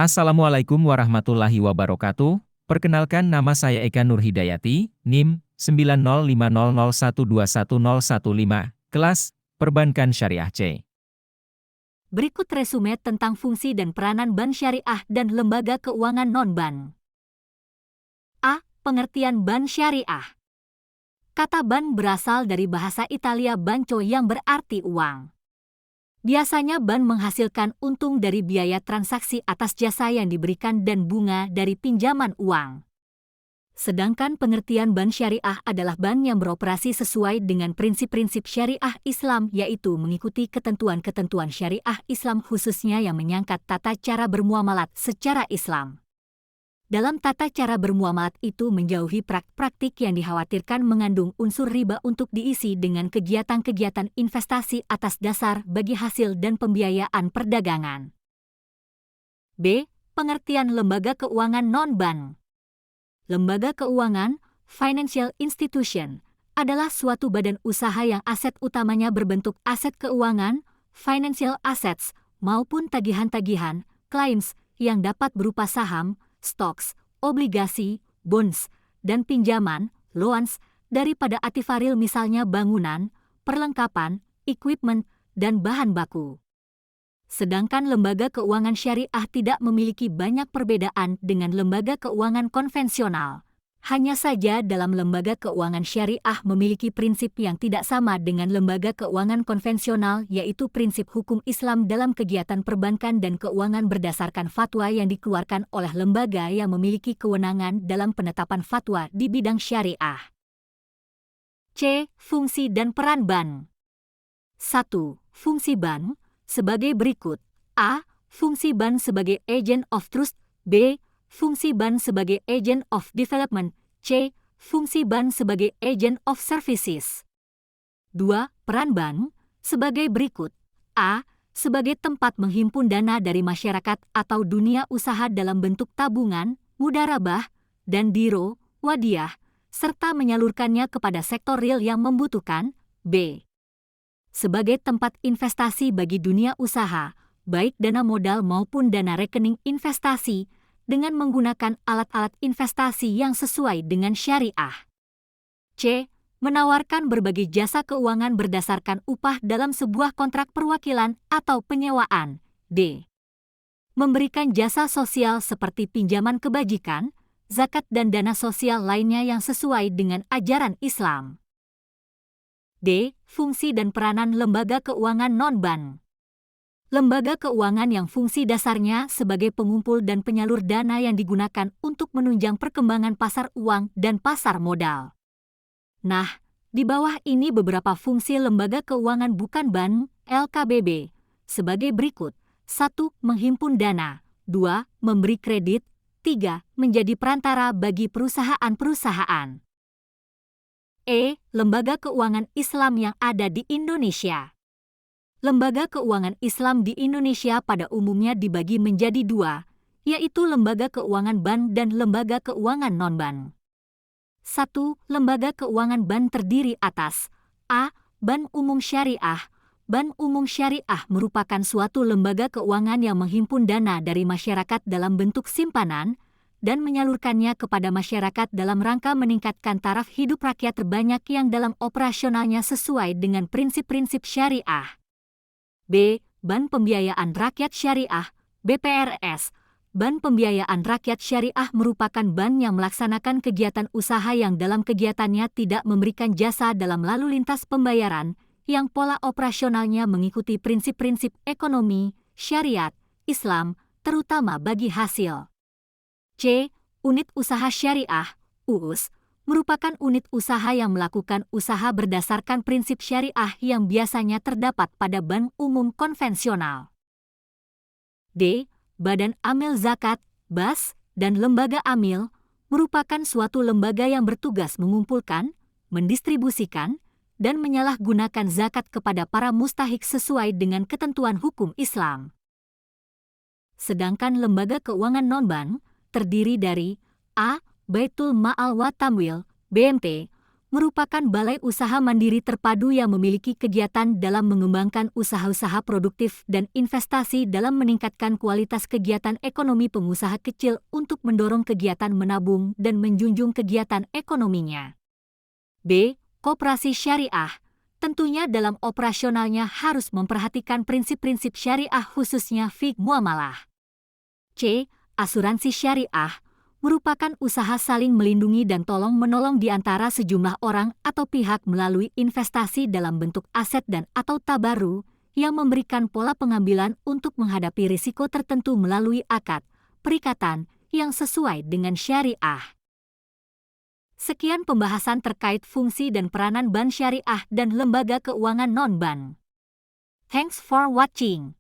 Assalamualaikum warahmatullahi wabarakatuh. Perkenalkan, nama saya Eka Nurhidayati, NIM 90500121015, kelas Perbankan Syariah C. Berikut resume tentang fungsi dan peranan bank syariah dan lembaga keuangan non-bank. A. Pengertian bank syariah. Kata bank berasal dari bahasa Italia banco yang berarti uang. Biasanya bank menghasilkan untung dari biaya transaksi atas jasa yang diberikan dan bunga dari pinjaman uang. Sedangkan pengertian bank syariah adalah bank yang beroperasi sesuai dengan prinsip-prinsip syariah Islam, yaitu mengikuti ketentuan-ketentuan syariah Islam khususnya yang menyangkut tata cara bermuamalat secara Islam. Dalam tata cara bermuamalat itu menjauhi praktik yang dikhawatirkan mengandung unsur riba untuk diisi dengan kegiatan-kegiatan investasi atas dasar bagi hasil dan pembiayaan perdagangan. B. Pengertian lembaga keuangan non-bank. Lembaga keuangan, financial institution, adalah suatu badan usaha yang aset utamanya berbentuk aset keuangan, financial assets, maupun tagihan-tagihan, claims, yang dapat berupa saham, stocks, obligasi, bonds, dan pinjaman, loans, daripada aktiva real misalnya bangunan, perlengkapan, equipment, dan bahan baku. Sedangkan lembaga keuangan syariah tidak memiliki banyak perbedaan dengan lembaga keuangan konvensional. Hanya saja dalam lembaga keuangan syariah memiliki prinsip yang tidak sama dengan lembaga keuangan konvensional, yaitu prinsip hukum Islam dalam kegiatan perbankan dan keuangan berdasarkan fatwa yang dikeluarkan oleh lembaga yang memiliki kewenangan dalam penetapan fatwa di bidang syariah. C. Fungsi dan peran bank. 1. Fungsi bank sebagai berikut. A. Fungsi bank sebagai agent of trust. B. Fungsi bank sebagai agent of development. C. Fungsi bank sebagai agent of services. 2. Peran bank sebagai berikut. A. Sebagai tempat menghimpun dana dari masyarakat atau dunia usaha dalam bentuk tabungan, mudharabah, dan diro, wadiah, serta menyalurkannya kepada sektor real yang membutuhkan. B. Sebagai tempat investasi bagi dunia usaha, baik dana modal maupun dana rekening investasi, dengan menggunakan alat-alat investasi yang sesuai dengan syariah. C. Menawarkan berbagai jasa keuangan berdasarkan upah dalam sebuah kontrak perwakilan atau penyewaan. D. Memberikan jasa sosial seperti pinjaman kebajikan, zakat dan dana sosial lainnya yang sesuai dengan ajaran Islam. D. Fungsi dan peranan lembaga keuangan non-bank. Lembaga keuangan yang fungsi dasarnya sebagai pengumpul dan penyalur dana yang digunakan untuk menunjang perkembangan pasar uang dan pasar modal. Nah, di bawah ini beberapa fungsi lembaga keuangan bukan bank, LKBB, sebagai berikut. 1. Menghimpun dana. 2. Memberi kredit. 3. Menjadi perantara bagi perusahaan-perusahaan. Lembaga keuangan Islam yang ada di Indonesia. Lembaga keuangan Islam di Indonesia pada umumnya dibagi menjadi dua, yaitu lembaga keuangan bank dan lembaga keuangan non-bank. 1. Lembaga keuangan bank terdiri atas A. Bank Umum Syariah. Bank Umum Syariah merupakan suatu lembaga keuangan yang menghimpun dana dari masyarakat dalam bentuk simpanan, dan menyalurkannya kepada masyarakat dalam rangka meningkatkan taraf hidup rakyat terbanyak yang dalam operasionalnya sesuai dengan prinsip-prinsip syariah. B. Bank Pembiayaan Rakyat Syariah, BPRS. Bank Pembiayaan Rakyat Syariah merupakan bank yang melaksanakan kegiatan usaha yang dalam kegiatannya tidak memberikan jasa dalam lalu lintas pembayaran, yang pola operasionalnya mengikuti prinsip-prinsip ekonomi, syariat, Islam, terutama bagi hasil. C. Unit Usaha Syariah, UUS, merupakan unit usaha yang melakukan usaha berdasarkan prinsip syariah yang biasanya terdapat pada bank umum konvensional. D. Badan Amil Zakat, BAS, dan Lembaga Amil, merupakan suatu lembaga yang bertugas mengumpulkan, mendistribusikan, dan menyalahgunakan zakat kepada para mustahik sesuai dengan ketentuan hukum Islam. Sedangkan lembaga keuangan non-bank terdiri dari A. Baitul Ma'al wa Tamwil, BMT, merupakan balai usaha mandiri terpadu yang memiliki kegiatan dalam mengembangkan usaha-usaha produktif dan investasi dalam meningkatkan kualitas kegiatan ekonomi pengusaha kecil untuk mendorong kegiatan menabung dan menjunjung kegiatan ekonominya. B. Koperasi syariah. Tentunya dalam operasionalnya harus memperhatikan prinsip-prinsip syariah khususnya fiqh muamalah. C. Asuransi syariah merupakan usaha saling melindungi dan tolong-menolong di antara sejumlah orang atau pihak melalui investasi dalam bentuk aset dan atau tabaru yang memberikan pola pengambilan untuk menghadapi risiko tertentu melalui akad, perikatan yang sesuai dengan syariah. Sekian pembahasan terkait fungsi dan peranan bank syariah dan lembaga keuangan non-bank. Thanks for watching.